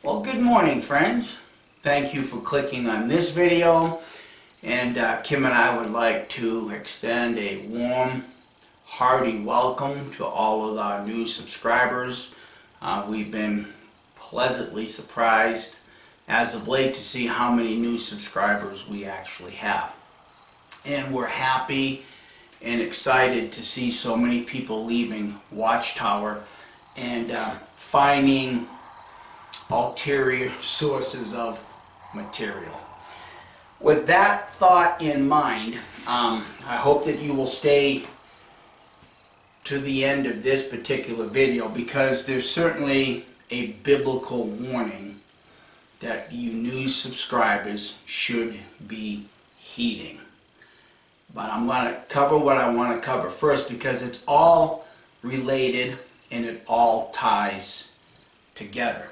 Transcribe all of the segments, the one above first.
Well, good morning, friends. Thank you for clicking on this video. And Kim and I would like to extend a warm, hearty welcome to all of our new subscribers. We've been pleasantly surprised as of late to see how many new subscribers we actually have. And we're happy and excited to see so many people leaving Watchtower and finding ulterior sources of material. With that thought in mind, I hope that you will stay to the end of this particular video, because there's certainly a biblical warning that you new subscribers should be heeding. But I'm going to cover what I want to cover first, because it's all related and it all ties together.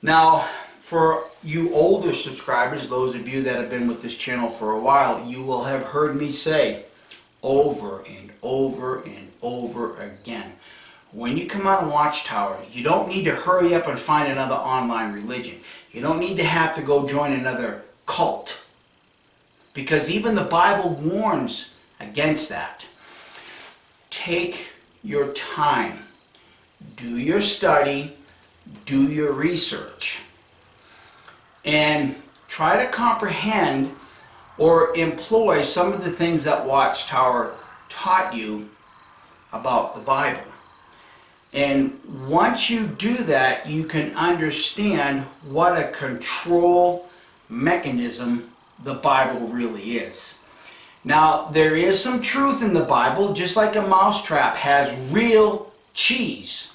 Now, for you older subscribers, those of you that have been with this channel for a while, you will have heard me say over and over and over again, when you come on Watchtower, you don't need to hurry up and find another online religion. You don't need to have to go join another cult, because even the Bible warns against that. Take your time, do your study, do your research, and try to comprehend or employ some of the things that Watchtower taught you about the Bible. And once you do that, you can understand what a control mechanism the Bible really is. Now, there is some truth in the Bible, just like a mousetrap has real cheese.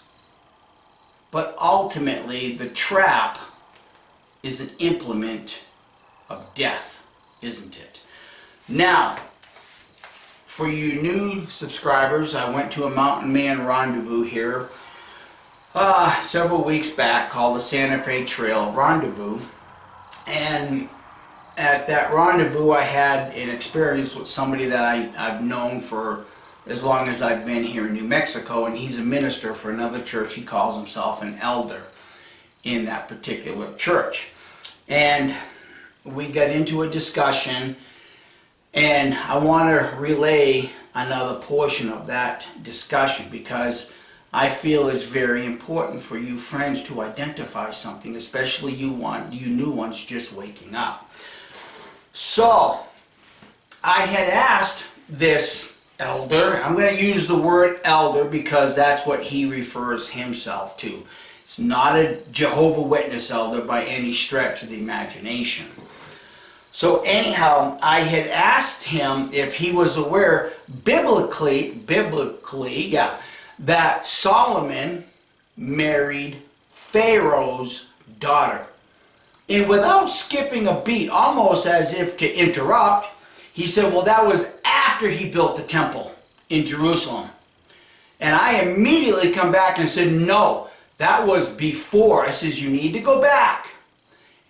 But ultimately, the trap is an implement of death, isn't it? Now, for you new subscribers, I went to a Mountain Man rendezvous here several weeks back called the Santa Fe Trail Rendezvous. And at that rendezvous, I had an experience with somebody that I've known for as long as I've been here in New Mexico, and he's a minister for another church. He calls himself an elder in that particular church. And we got into a discussion, and I want to relay another portion of that discussion, because I feel it's very important for you friends to identify something, especially you new ones just waking up. So, I had asked this elder, I'm going to use the word elder because that's what he refers himself to. It's not a Jehovah's Witness elder by any stretch of the imagination. So anyhow, I had asked him if he was aware biblically, that Solomon married Pharaoh's daughter. And without skipping a beat, almost as if to interrupt, he said, well, that was after he built the temple in Jerusalem. And I immediately come back and said, no, that was before. I says, you need to go back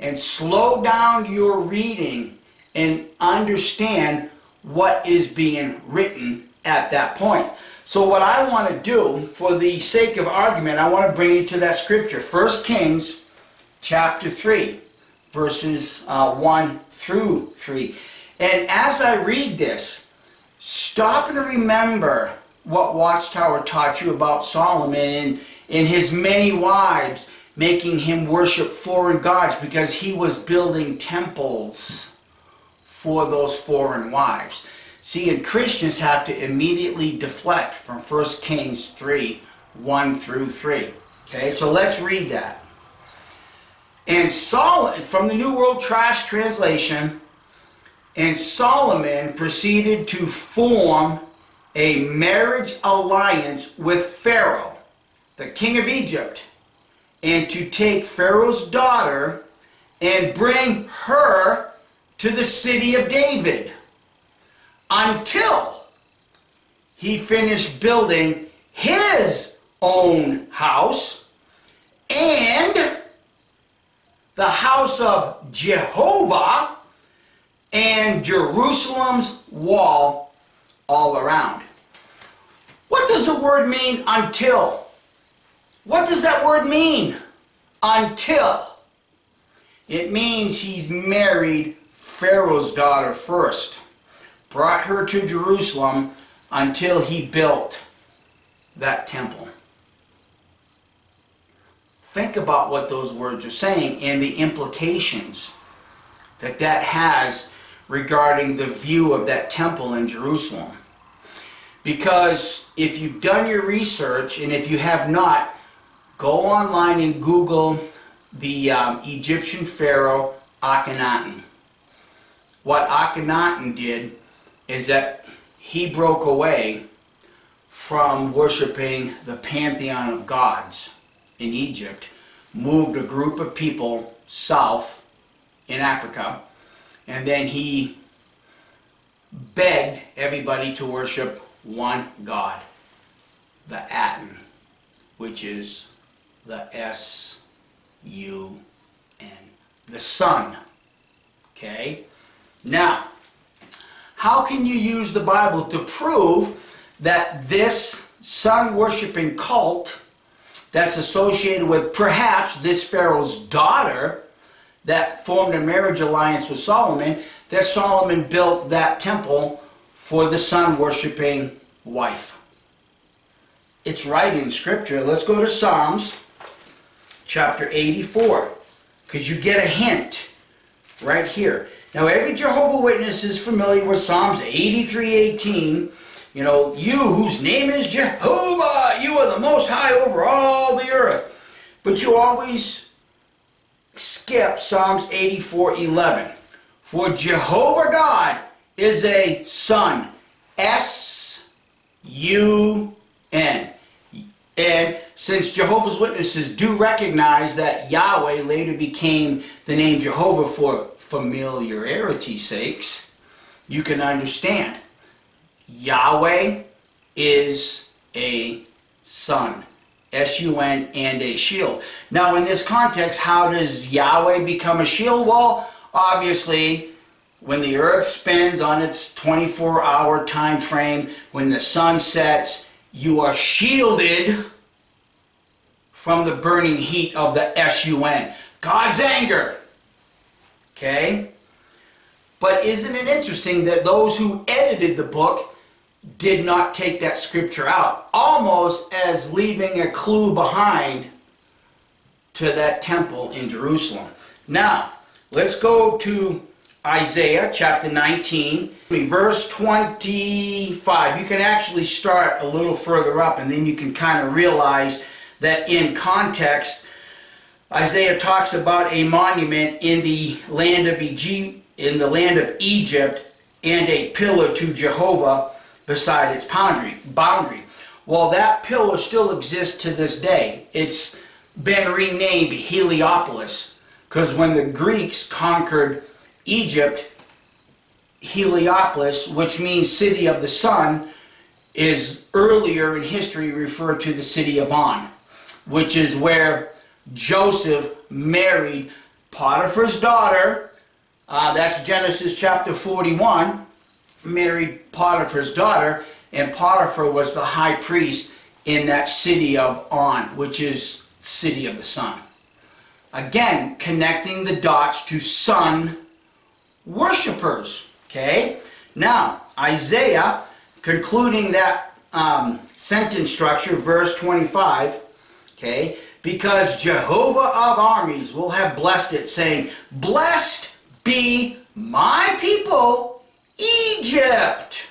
and slow down your reading and understand what is being written at that point. So what I want to do, for the sake of argument, I want to bring you to that scripture, 1 Kings chapter 3, verses 1 through 3. And as I read this, stop and remember what Watchtower taught you about Solomon and his many wives, making him worship foreign gods because he was building temples for those foreign wives. See, and Christians have to immediately deflect from 1 Kings 3, 1 through 3. Okay, so let's read that. And Solomon, from the New World Trash Translation, and Solomon proceeded to form a marriage alliance with Pharaoh, the king of Egypt, and to take Pharaoh's daughter and bring her to the city of David, until he finished building his own house and the house of Jehovah and Jerusalem's wall all around. What does the word mean, until? What does that word mean? until. It means he married Pharaoh's daughter first, brought her to Jerusalem until he built that temple. Think about what those words are saying and the implications that that has regarding the view of that temple in Jerusalem. Because if you've done your research, and if you have not, go online and Google the Egyptian pharaoh Akhenaten. What Akhenaten did is that he broke away from worshiping the pantheon of gods in Egypt, moved a group of people south in Africa, and then he begged everybody to worship one God, the Aten, which is the S-U-N, the sun. Okay? Now, how can you use the Bible to prove that this sun-worshipping cult that's associated with perhaps this Pharaoh's daughter that formed a marriage alliance with Solomon, that Solomon built that temple for the sun-worshipping wife? It's right in Scripture. Let's go to Psalms chapter 84, because you get a hint right here. Now, every Jehovah's Witness is familiar with Psalms 83:18. You know, you whose name is Jehovah, you are the Most High over all the earth. But you always skip Psalms 84:11. For Jehovah God is a sun. S-U-N. And since Jehovah's Witnesses do recognize that Yahweh later became the name Jehovah for familiarity's sakes, you can understand. Yahweh is a sun. S-U-N, and a shield. Now in this context, how does Yahweh become a shield? Well, obviously, when the earth spins on its 24-hour time frame, when the sun sets, you are shielded from the burning heat of the S-U-N. God's anger. Okay? But isn't it interesting that those who edited the book did not take that scripture out, almost as leaving a clue behind to that temple in Jerusalem. Now, let's go to Isaiah chapter 19, verse 25. You can actually start a little further up, and then you can kind of realize that in context, Isaiah talks about a monument in the land of Egypt, and a pillar to Jehovah beside its boundary. Well, that pillar still exists to this day. It's been renamed Heliopolis, because when the Greeks conquered Egypt, Heliopolis, which means city of the sun, is earlier in history referred to the city of On, which is where Joseph married Potiphar's daughter. That's Genesis chapter 41. Married Potiphar's daughter, and Potiphar was the high priest in that city of On, which is city of the sun. Again, connecting the dots to sun worshippers. Okay? Now, Isaiah, concluding that sentence structure, verse 25, okay, because Jehovah of armies will have blessed it, saying, blessed be my people, Egypt,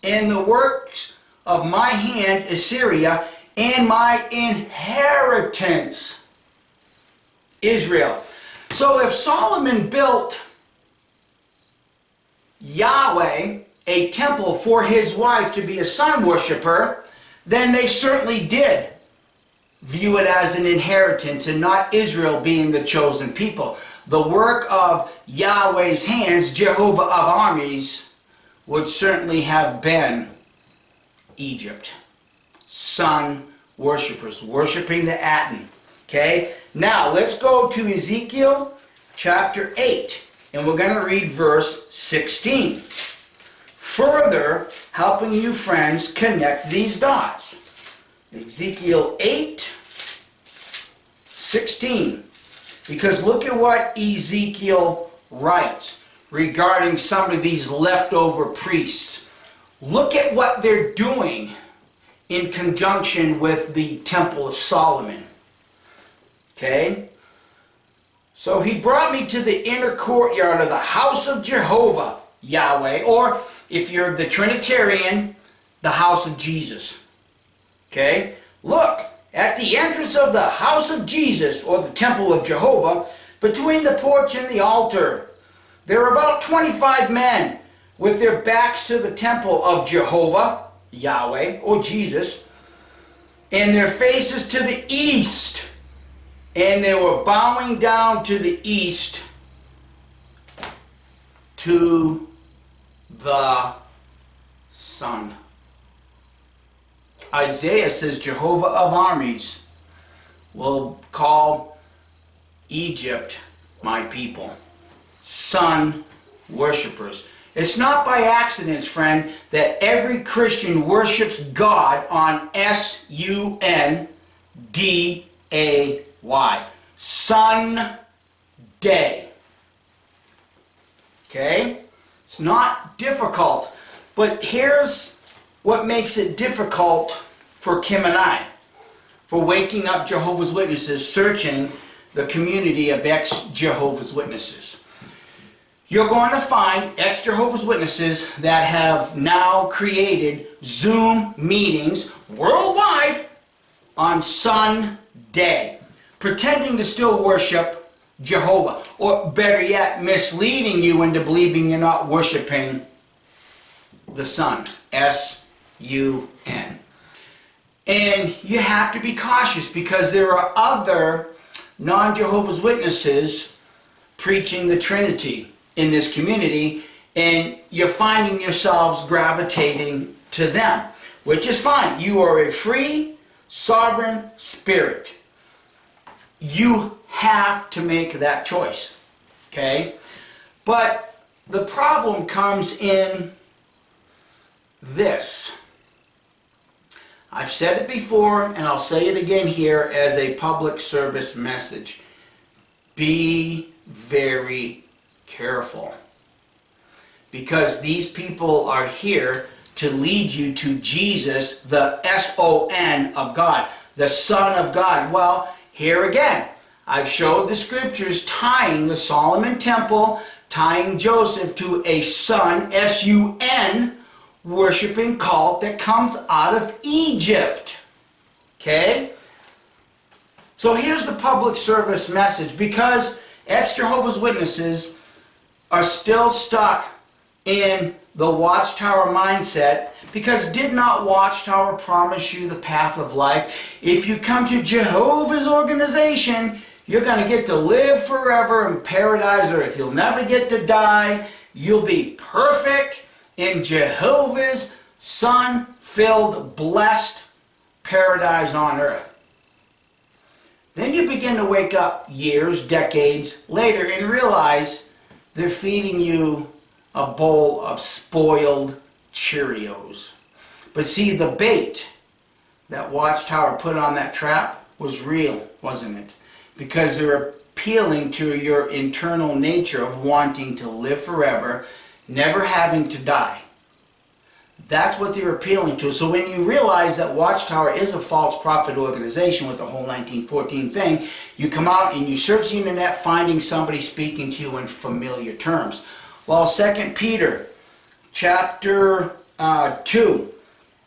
and the works of my hand, Assyria, and my inheritance, Israel. So if Solomon built Yahweh a temple for his wife to be a sun worshiper, then they certainly did view it as an inheritance, and not Israel being the chosen people. The work of Yahweh's hands, Jehovah of armies, would certainly have been Egypt. Sun worshippers, worshiping the Aten. Okay? Now, let's go to Ezekiel chapter 8, and we're going to read verse 16. Further, helping you friends connect these dots. Ezekiel 8, 16. Because look at what Ezekiel writes regarding some of these leftover priests. Look at what they're doing in conjunction with the Temple of Solomon. Okay? So he brought me to the inner courtyard of the house of Jehovah, Yahweh, or if you're the Trinitarian, the house of Jesus. Okay? Look, at the entrance of the house of Jesus, or the temple of Jehovah, between the porch and the altar, there are about 25 men with their backs to the temple of Jehovah, Yahweh, or Jesus, and their faces to the east. And they were bowing down to the east to the sun. Isaiah says Jehovah of armies will call Egypt my people. Sun worshipers. It's not by accident, friend, that every Christian worships God on S-U-N-D-A-Y. Sunday. Okay? It's not difficult. But here's what makes it difficult for Kim and I, for waking up Jehovah's Witnesses, searching the community of ex-Jehovah's Witnesses. You're going to find ex-Jehovah's Witnesses that have now created Zoom meetings worldwide on Sunday, pretending to still worship Jehovah, or better yet, misleading you into believing you're not worshiping the sun, S-U-N. And you have to be cautious because there are other non-Jehovah's Witnesses preaching the Trinity in this community, and you're finding yourselves gravitating to them, which is fine. You are a free, sovereign spirit. You have to make that choice, okay? But the problem comes in this. I've said it before, and I'll say it again here as a public service message. Be very careful. Because these people are here to lead you to Jesus, the S-O-N of God, the Son of God. Well, here again, I've showed the scriptures tying the Solomon Temple, tying Joseph to a son, S-U-N, worshiping cult that comes out of Egypt. Okay? So here's the public service message, because ex-Jehovah's Witnesses are still stuck in the Watchtower mindset, because did not Watchtower promise you the path of life? If you come to Jehovah's organization, you're going to get to live forever in paradise earth. You'll never get to die. You'll be perfect in Jehovah's sun-filled, blessed paradise on earth. Then you begin to wake up years, decades later and realize they're feeding you a bowl of spoiled Cheerios. But see, the bait that Watchtower put on that trap was real, wasn't it? Because they're appealing to your internal nature of wanting to live forever, never having to die. That's what they're appealing to. So when you realize that Watchtower is a false prophet organization with the whole 1914 thing, you come out and you search the internet finding somebody speaking to you in familiar terms. Well, 2 Peter chapter 2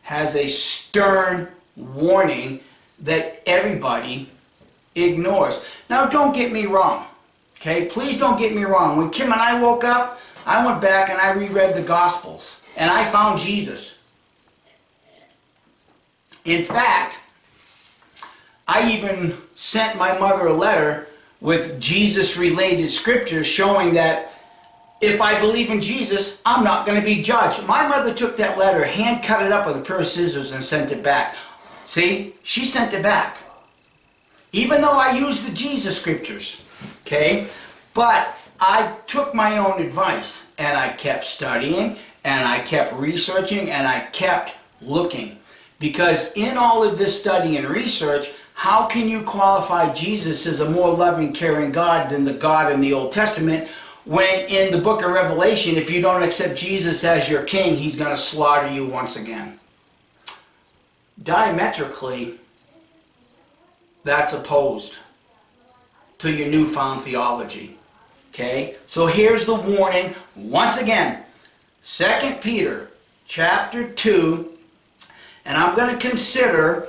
has a stern warning that everybody ignores. Now, don't get me wrong, okay? Please don't get me wrong. When Kim and I woke up, I went back and I reread the Gospels, and I found Jesus. In fact, I even sent my mother a letter with Jesus-related scriptures showing that if I believe in Jesus, I'm not going to be judged. My mother took that letter, hand cut it up with a pair of scissors and sent it back. See? She sent it back. Even though I used the Jesus scriptures. Okay? But I took my own advice and I kept studying and I kept researching and I kept looking. Because in all of this study and research, How can you qualify Jesus as a more loving, caring God than the God in the Old Testament, when in the book of Revelation, if you don't accept Jesus as your king, he's going to slaughter you once again? Diametrically, that's opposed to your newfound theology. Okay? So here's the warning once again. 2 Peter chapter 2, and I'm going to consider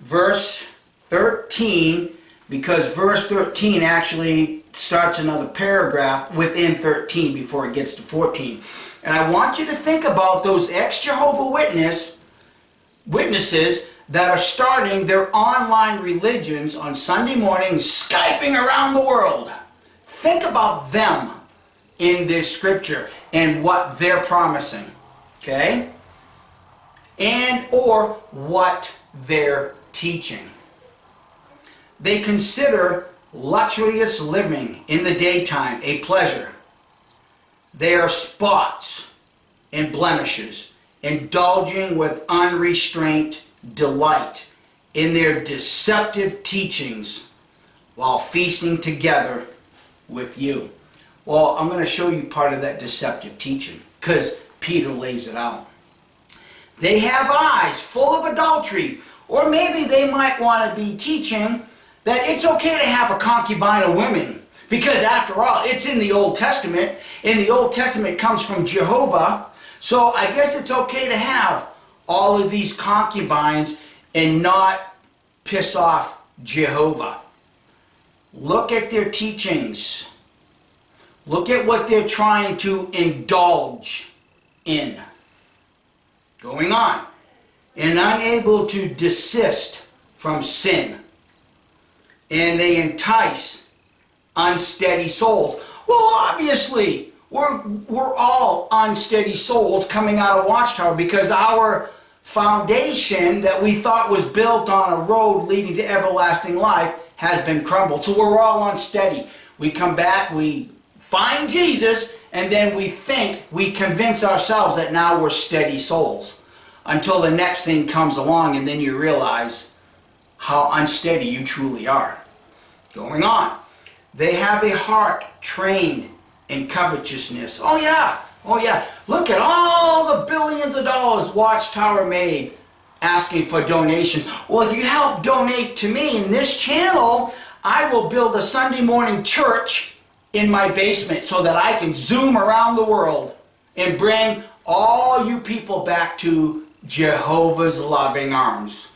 verse 13, because verse 13 actually starts another paragraph within 13 before it gets to 14. And I want you to think about those ex-Jehovah Witnesses that are starting their online religions on Sunday mornings, Skyping around the world. Think about them in this scripture and what they're promising, okay? And or what they're teaching. They consider luxurious living in the daytime a pleasure. They are spots and blemishes, indulging with unrestrained delight in their deceptive teachings while feasting together with you. Well, I'm going to show you part of that deceptive teaching, because Peter lays it out. They have eyes full of adultery, or maybe they might want to be teaching that it's okay to have a concubine of women, because after all, it's in the Old Testament, and the Old Testament comes from Jehovah, so I guess it's okay to have all of these concubines and not piss off Jehovah. Look at their teachings. Look at what they're trying to indulge in. Going on. And unable to desist from sin. And they entice unsteady souls. Well, obviously, we're all unsteady souls coming out of Watchtower, because our foundation that we thought was built on a road leading to everlasting life has been crumbled. So we're all unsteady. We come back, we find Jesus, and then we convince ourselves that now we're steady souls. Until the next thing comes along, and then you realize how unsteady you truly are. Going on. They have a heart trained in covetousness. Oh yeah. Oh yeah. Look at all the billions of dollars Watchtower made asking for donations. Well, if you help donate to me in this channel, I will build a Sunday morning church in my basement so that I can zoom around the world and bring all you people back to Jehovah's loving arms,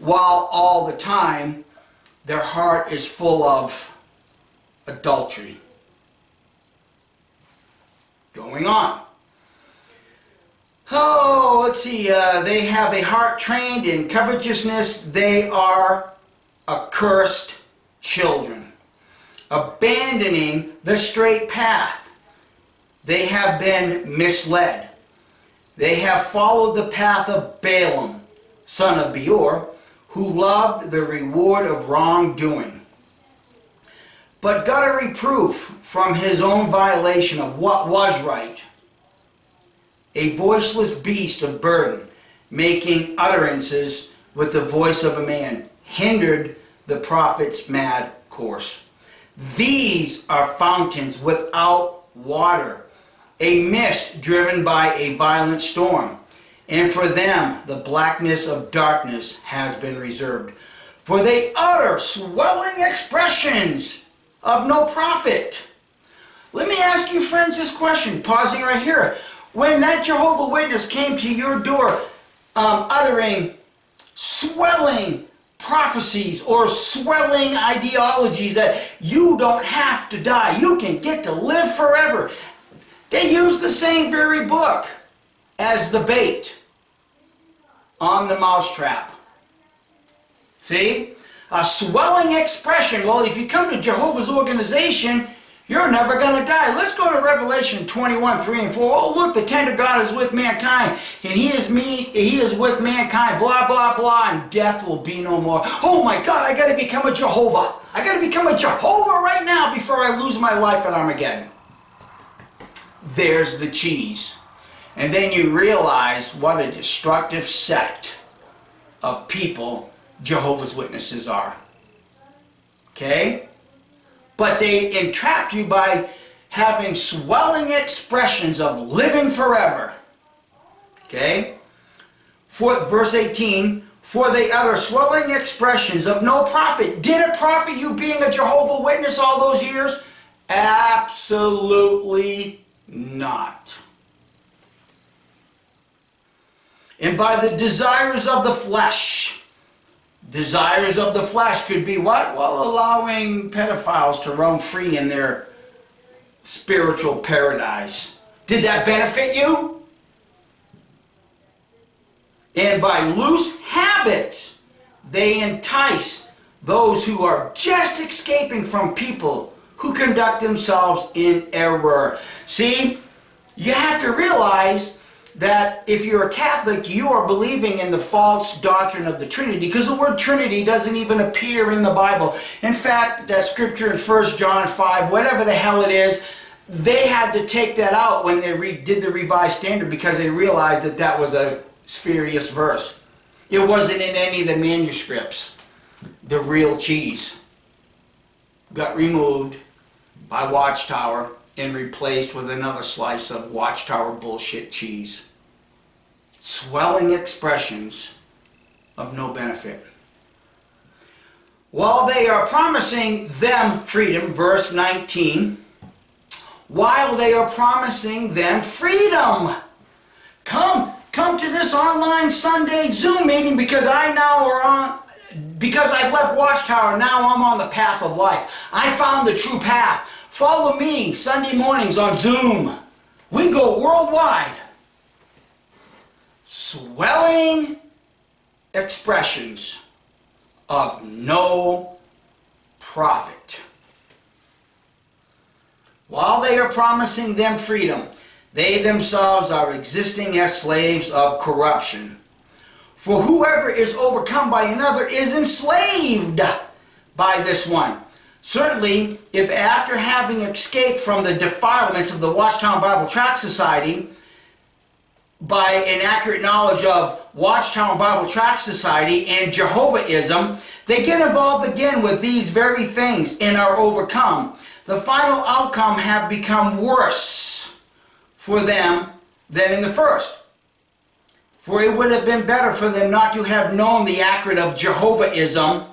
while all the time their heart is full of adultery. Going on. Oh, let's see. They have a heart trained in covetousness. They are accursed children, abandoning the straight path. They have been misled. They have followed the path of Balaam, son of Beor, who loved the reward of wrongdoing, but got a reproof from his own violation of what was right. A voiceless beast of burden, making utterances with the voice of a man, hindered the prophet's mad course. These are fountains without water, a mist driven by a violent storm. And for them the blackness of darkness has been reserved. For they utter swelling expressions of no profit. Let me ask you friends this question, pausing right here. When that Jehovah's Witness came to your door uttering swelling prophecies or swelling ideologies that you don't have to die, you can get to live forever, they use the same very book as the bait on the mousetrap. See? A swelling expression. Well, if you come to Jehovah's organization, you're never going to die. Let's go to Revelation 21, 3 and 4. Oh, look, the tender God is with mankind, and He is with mankind, blah, blah, blah, and death will be no more. Oh my God, I got to become a Jehovah. I got to become a Jehovah right now before I lose my life at Armageddon. There's the cheese. And then you realize what a destructive sect of people Jehovah's Witnesses are. Okay? But they entrap you by having swelling expressions of living forever. Okay? For verse 18, for they utter swelling expressions of no profit. Did it profit you being a Jehovah's Witness all those years? Absolutely not. And by the desires of the flesh. Desires of the flesh could be what? Well, allowing pedophiles to roam free in their spiritual paradise. Did that benefit you? And by loose habits, they entice those who are just escaping from people who conduct themselves in error. See, you have to realize that if you're a Catholic, you are believing in the false doctrine of the Trinity, because the word Trinity doesn't even appear in the Bible. In fact, that scripture in 1 John 5, whatever the hell it is, they had to take that out when they did the Revised Standard, because they realized that that was a spurious verse. It wasn't in any of the manuscripts. The real cheese got removed by Watchtower and replaced with another slice of Watchtower bullshit cheese. Swelling expressions of no benefit. While they are promising them freedom, verse 19, while they are promising them freedom. Come to this online Sunday Zoom meeting because I've left Watchtower, now I'm on the path of life. I found the true path. Follow me Sunday mornings on Zoom. We go worldwide. Swelling expressions of no profit. While they are promising them freedom, they themselves are existing as slaves of corruption. For whoever is overcome by another is enslaved by this one. Certainly, if after having escaped from the defilements of the Watchtower Bible Tract Society, by an accurate knowledge of Watchtower Bible Tract Society and Jehovahism, they get involved again with these very things and are overcome, the final outcome have become worse for them than in the first. For it would have been better for them not to have known the accurate of Jehovahism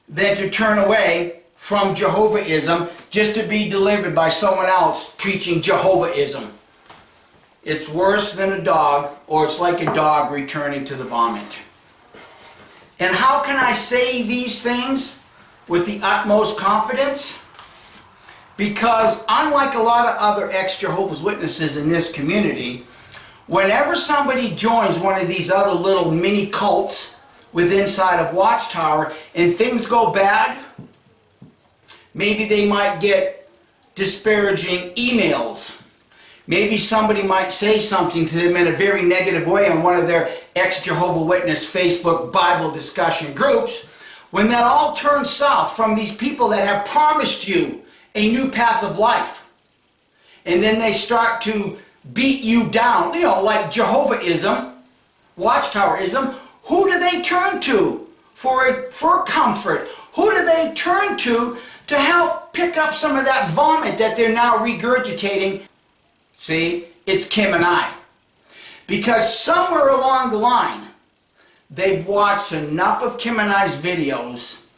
than to turn away from Jehovahism just to be delivered by someone else preaching Jehovahism. It's worse than a dog, or it's like a dog returning to the vomit. And how can I say these things with the utmost confidence? Because unlike a lot of other ex-Jehovah's Witnesses in this community, whenever somebody joins one of these other little mini cults within inside of Watchtower and things go bad, maybe they might get disparaging emails. Maybe somebody might say something to them in a very negative way on one of their ex-Jehovah's Witness Facebook Bible discussion groups. When that all turns south from these people that have promised you a new path of life, and then they start to beat you down, like Jehovahism, Watchtowerism, who do they turn to for comfort? Who do they turn to help pick up some of that vomit that they're now regurgitating? See, it's Kim and I. Because somewhere along the line, they've watched enough of Kim and I's videos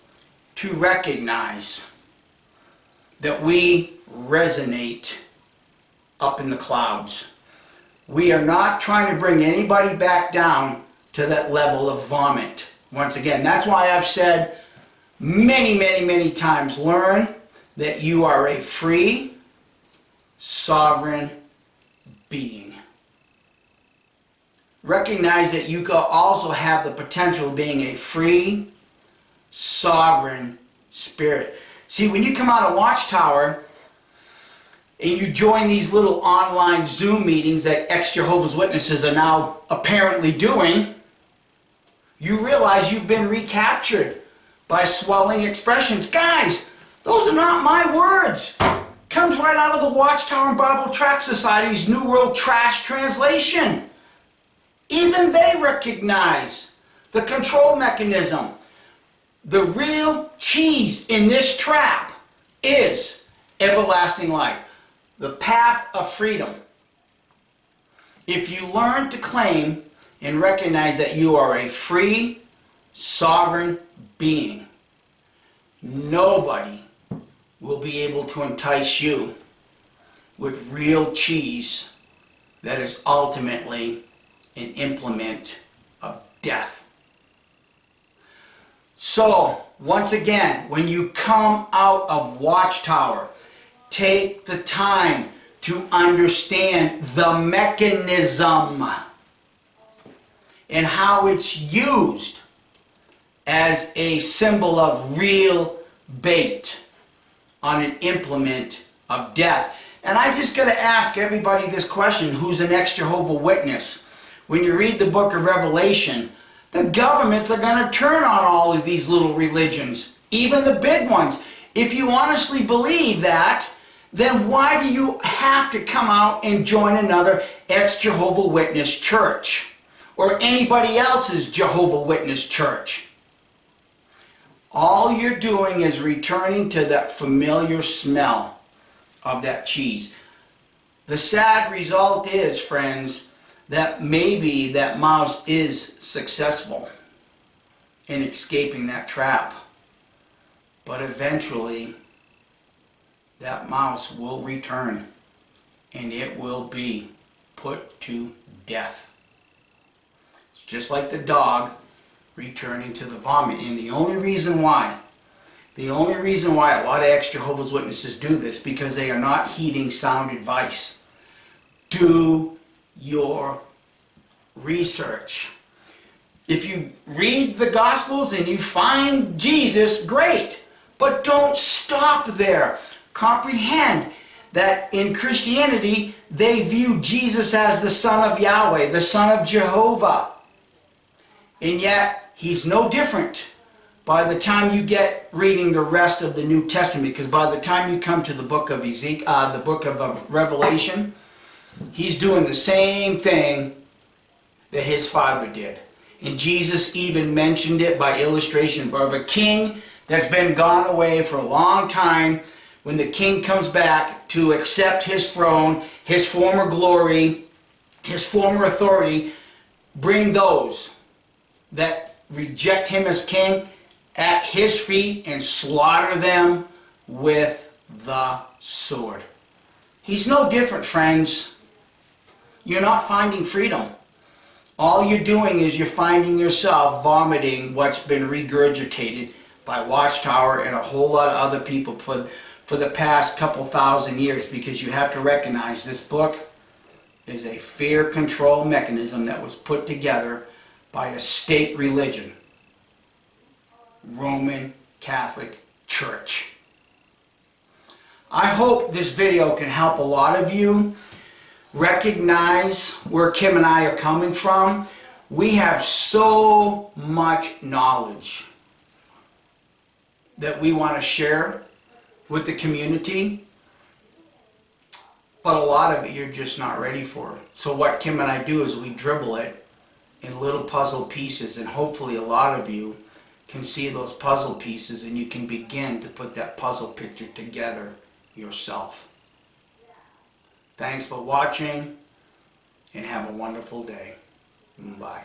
to recognize that we resonate up in the clouds. We are not trying to bring anybody back down to that level of vomit. Once again, that's why I've said many, many, many times, learn that you are a free, sovereign being. Recognize that you could also have the potential of being a free, sovereign spirit. See, when you come out of Watchtower and you join these little online Zoom meetings that ex-Jehovah's Witnesses are now apparently doing, you realize you've been recaptured by swelling expressions. Guys, those are not my words. Comes right out of the Watchtower Bible Tract Society's New World Trash Translation. Even they recognize The control mechanism. The real cheese in this trap is everlasting life. The path of freedom. If you learn to claim and recognize that you are a free, sovereign being, nobody will be able to entice you with real cheese that is ultimately an implement of death. So, once again, when you come out of Watchtower, take the time to understand the mechanism and how it's used as a symbol of real bait on an implement of death. And I just got to ask everybody this question, who's an ex-Jehovah Witness. When you read the book of Revelation, the governments are going to turn on all of these little religions, even the big ones. If you honestly believe that, then why do you have to come out and join another ex-Jehovah Witness church? Or anybody else's Jehovah Witness church? All you're doing is returning to that familiar smell of that cheese. The sad result is, friends, that maybe that mouse is successful in escaping that trap. But eventually, that mouse will return and it will be put to death. It's just like the dog returning to the vomit. And the only reason why a lot of ex-Jehovah's Witnesses do this, because they are not heeding sound advice. Do your research. If you read the Gospels and you find Jesus, great. But don't stop there. Comprehend that in Christianity, they view Jesus as the Son of Yahweh, the Son of Jehovah. And yet, he's no different by the time you get reading the rest of the New Testament, because by the time you come to the book of the book of Revelation, he's doing the same thing that his father did. And Jesus even mentioned it by illustration of a king that's been gone away for a long time. When the king comes back to accept his throne, his former glory, his former authority, bring those that reject him as king at his feet and slaughter them with the sword. He's no different, friends. You're not finding freedom. All you're doing is you're finding yourself vomiting what's been regurgitated by Watchtower and a whole lot of other people for the past couple thousand years, because you have to recognize this book is a fear control mechanism that was put together by a state religion, Roman Catholic Church. I hope this video can help a lot of you recognize where Kim and I are coming from. We have so much knowledge that we want to share with the community, but a lot of it you're just not ready for. So what Kim and I do is we dribble it in little puzzle pieces, and hopefully a lot of you can see those puzzle pieces and you can begin to put that puzzle picture together yourself. Thanks for watching and have a wonderful day. Bye.